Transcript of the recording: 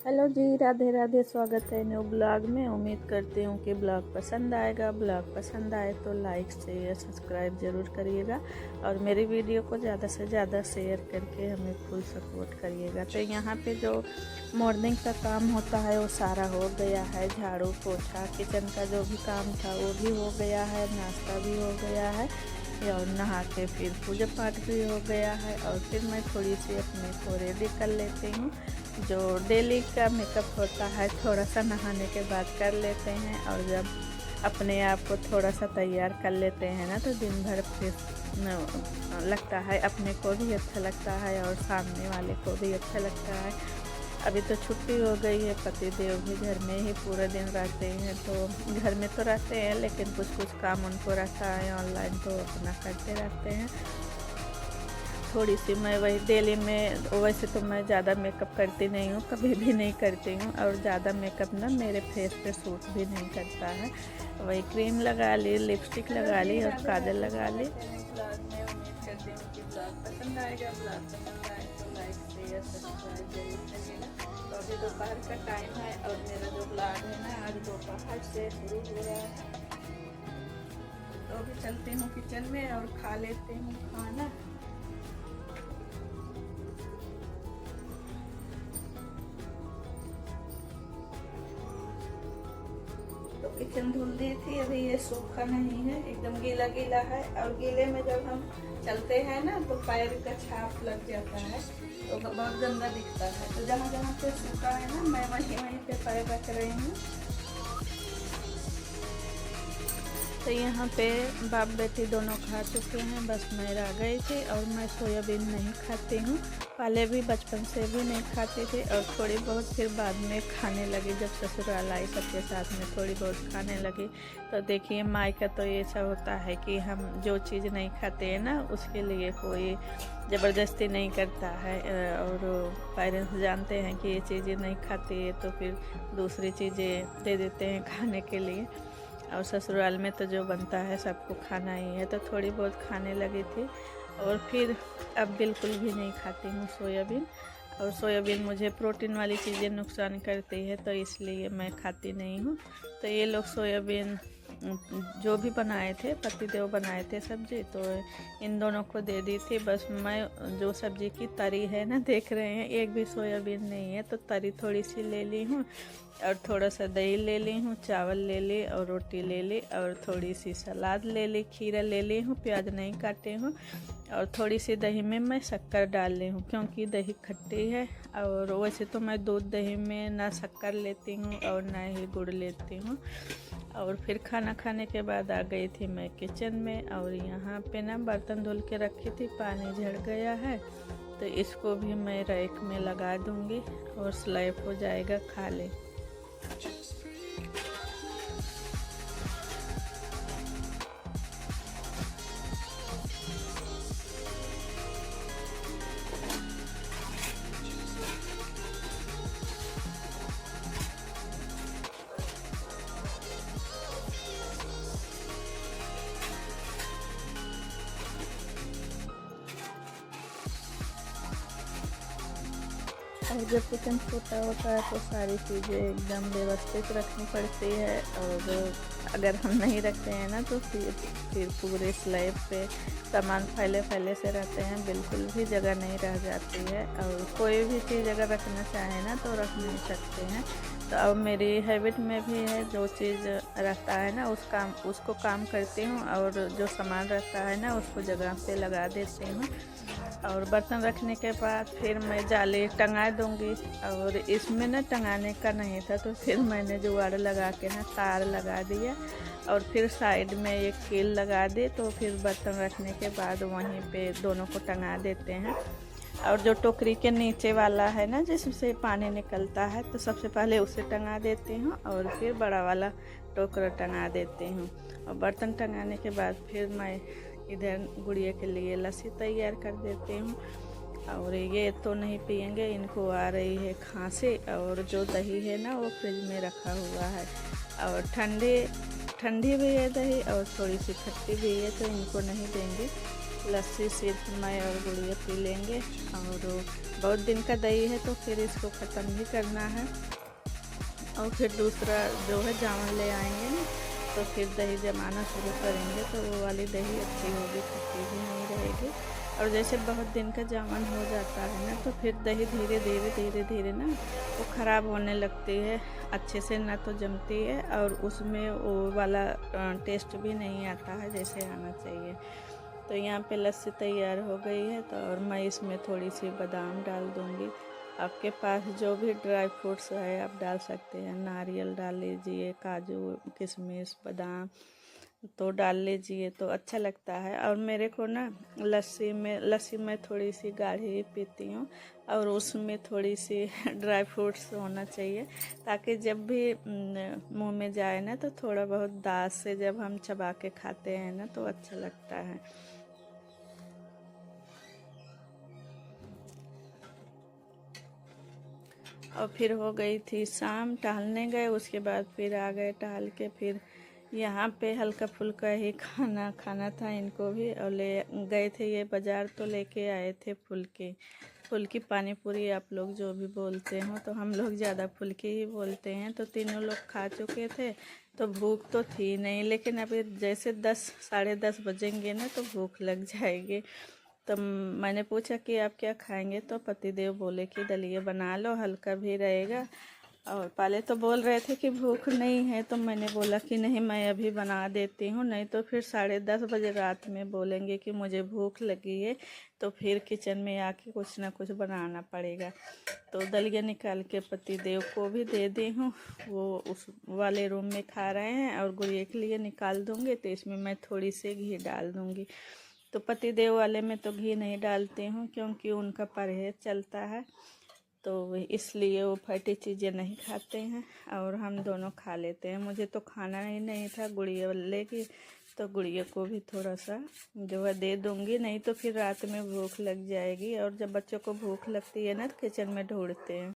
Hello जी, राधे राधे। स्वागत है new blog में। उम्मीद करती हूँ कि ब्लॉग पसंद आएगा। ब्लॉग पसंद आए तो लाइक शेयर सब्सक्राइब ज़रूर करिएगा और मेरी वीडियो को ज़्यादा से ज़्यादा शेयर करके हमें फुल सपोर्ट करिएगा। तो यहाँ पे जो मॉर्निंग का काम होता है वो सारा हो गया है। झाड़ू पोछा किचन का जो भी काम था वो भी हो गया है, नाश्ता भी हो गया है और नहा के फिर पूजा पाठ भी हो गया है। और फिर मैं थोड़ी सी अपने को रेडी कर लेती हूँ। जो डेली का मेकअप होता है थोड़ा सा नहाने के बाद कर लेते हैं, और जब अपने आप को थोड़ा सा तैयार कर लेते हैं ना तो दिन भर फिर लगता है, अपने को भी अच्छा लगता है और सामने वाले को भी अच्छा लगता है। अभी तो छुट्टी हो गई है, पति देव भी घर में ही पूरे दिन रहते हैं, तो घर में तो रहते हैं लेकिन कुछ कुछ काम उनको रहता है ऑनलाइन, तो अपना करते रहते हैं। थोड़ी सी मैं वही डेली में, वैसे तो मैं ज़्यादा मेकअप करती नहीं हूँ, कभी भी नहीं करती हूँ, और ज़्यादा मेकअप ना मेरे फेस पे सूट भी नहीं करता है। वही क्रीम लगा ली, लिपस्टिक लगा ली और काजल लगा ली। ब्लॉग में उम्मीद करती हूँ कि ब्लॉग पसंद आएगा। ब्लॉग पसंद आए तो लाइक शेयर सब्सक्राइब जरूर करिएगा। तो अभी दोपहर का टाइम है और मेरा जो ब्लॉग है ना आज दोपहर से शुरू हो रहा है। तो अभी चलती हूँ किचन में और खा लेते हूँ खाना। किचन धुल दी थी, अभी ये सूखा नहीं है, एकदम गीला गीला है। और गीले में जब हम चलते हैं ना तो पैर का छाप लग जाता है तो बहुत गंदा दिखता है। तो जहाँ जहाँ पे सूखा है ना मैं वहीं वहीं पे पैर रख रही हूँ। तो यहाँ पे बाप बेटी दोनों खा चुके हैं, बस मैं रह गई थी। और मैं सोयाबीन नहीं खाती हूँ, पहले भी बचपन से भी नहीं खाती थी और थोड़ी बहुत फिर बाद में खाने लगी। जब ससुराल आई सबके साथ में थोड़ी बहुत खाने लगी। तो देखिए माँ का तो ऐसा होता है कि हम जो चीज़ नहीं खाते हैं ना उसके लिए कोई ज़बरदस्ती नहीं करता है, और पेरेंट्स जानते हैं कि ये चीज़ें नहीं खाती है तो फिर दूसरी चीज़ें दे देते हैं खाने के लिए। और ससुराल में तो जो बनता है सबको खाना ही है, तो थोड़ी बहुत खाने लगी थी। और फिर अब बिल्कुल भी नहीं खाती हूँ सोयाबीन। और सोयाबीन मुझे प्रोटीन वाली चीज़ें नुकसान करती है तो इसलिए मैं खाती नहीं हूँ। तो ये लोग सोयाबीन जो भी बनाए थे, पतिदेव बनाए थे सब्जी, तो इन दोनों को दे दी थी। बस मैं जो सब्जी की तरी है ना, देख रहे हैं एक भी सोयाबीन नहीं है, तो तरी थोड़ी सी ले ली हूँ और थोड़ा सा दही ले ली हूँ, चावल ले ली और रोटी ले ली और थोड़ी सी सलाद ले ली, खीरा ले ली हूँ, प्याज नहीं काटे हूँ। और थोड़ी सी दही में मैं शक्कर डाल ली हूँ क्योंकि दही खट्टी है। और वैसे तो मैं दूध दही में ना शक्कर लेती हूँ और ना ही गुड़ लेती हूँ। और फिर खाना खाने के बाद आ गई थी मैं किचन में, और यहाँ पे ना बर्तन धुल के रखी थी, पानी झड़ गया है तो इसको भी मैं रैक में लगा दूँगी और स्लैब हो जाएगा खाली। और जब किचन छोटा होता है तो सारी चीज़ें एकदम व्यवस्थित रखनी पड़ती है, और अगर हम नहीं रखते हैं ना तो फिर पूरे स्लैब पे सामान फैले फैले से रहते हैं, बिल्कुल भी जगह नहीं रह जाती है। और कोई भी चीज़ अगर रखना चाहे ना तो रख नहीं सकते हैं। तो अब मेरी हैबिट में भी है, जो चीज़ रहता है ना उसको काम करती हूँ, और जो सामान रहता है ना उसको जगह पे लगा देती हूँ। और बर्तन रखने के बाद फिर मैं जाली टंगा दूँगी। और इसमें ना टंगाने का नहीं था तो फिर मैंने जुगाड़ लगा के ना तार लगा दिया, और फिर साइड में एक कील लगा दी, तो फिर बर्तन रखने के बाद वहीं पे दोनों को टंगा देते हैं। और जो टोकरी के नीचे वाला है ना जिससे पानी निकलता है, तो सबसे पहले उसे टंगा देती हूँ और फिर बड़ा वाला टोकरा टंगा देती हूँ। और बर्तन टंगाने के बाद फिर मैं इधर गुड़िया के लिए लस्सी तैयार कर देती हूँ। और ये तो नहीं पियेंगे, इनको आ रही है खांसी, और जो दही है ना वो फ्रिज में रखा हुआ है और ठंडी भी है दही और थोड़ी सी खट्टी भी है, तो इनको नहीं देंगे। लस्सी सिर्फ मैं और गुड़िया पी लेंगे। और बहुत दिन का दही है तो फिर इसको ख़त्म भी करना है। और फिर दूसरा जो है जामुन ले आएंगे ना, तो फिर दही जमाना शुरू करेंगे, तो वो वाली दही अच्छी होगी, खट्टी भी नहीं रहेगी। और जैसे बहुत दिन का जामुन हो जाता है ना, तो फिर दही धीरे धीरे ना वो ख़राब होने लगती है, अच्छे से ना तो जमती है और उसमें वो वाला टेस्ट भी नहीं आता है जैसे आना चाहिए। तो यहाँ पे लस्सी तैयार हो गई है, तो और मैं इसमें थोड़ी सी बादाम डाल दूँगी। आपके पास जो भी ड्राई फ्रूट्स है आप डाल सकते हैं, नारियल डाल लीजिए, काजू किशमिश बादाम तो डाल लीजिए, तो अच्छा लगता है। और मेरे को ना लस्सी में थोड़ी सी गाढ़ी पीती हूँ और उसमें थोड़ी सी ड्राई फ्रूट्स होना चाहिए, ताकि जब भी मुंह में जाए ना तो थोड़ा बहुत दांत से जब हम चबा के खाते हैं ना तो अच्छा लगता है। और फिर हो गई थी शाम, टहलने गए, उसके बाद फिर आ गए टहल के। फिर यहाँ पे हल्का फुल्का ही खाना था इनको भी, और ले गए थे ये बाज़ार, तो लेके आए थे फुल्की पानी पूरी आप लोग जो भी बोलते हो, तो हम लोग ज़्यादा फुल्की ही बोलते हैं। तो तीनों लोग खा चुके थे, तो भूख तो थी नहीं, लेकिन अभी जैसे 10 साढ़े 10 बजेंगे ना तो भूख लग जाएगी। तो मैंने पूछा कि आप क्या खाएंगे, तो पतिदेव बोले कि दलिया बना लो, हल्का भी रहेगा। और पहले तो बोल रहे थे कि भूख नहीं है, तो मैंने बोला कि नहीं मैं अभी बना देती हूँ, नहीं तो फिर 10:30 बजे रात में बोलेंगे कि मुझे भूख लगी है, तो फिर किचन में आके कुछ ना कुछ बनाना पड़ेगा। तो दलिया निकाल के पतिदेव को भी दे दी हूँ, वो उस वाले रूम में खा रहे हैं, और गुड़िया के लिए निकाल दूँगी, तो इसमें मैं थोड़ी सी घी डाल दूँगी। तो पतिदेव वाले में तो घी नहीं डालती हूँ, क्योंकि उनका परहेज चलता है, तो इसलिए वो फटी चीज़ें नहीं खाते हैं और हम दोनों खा लेते हैं। मुझे तो खाना ही नहीं था, गुड़िया लेगी, तो गुड़िया को भी थोड़ा सा जो है दे दूँगी, नहीं तो फिर रात में भूख लग जाएगी। और जब बच्चों को भूख लगती है ना तो किचन में ढूंढते हैं।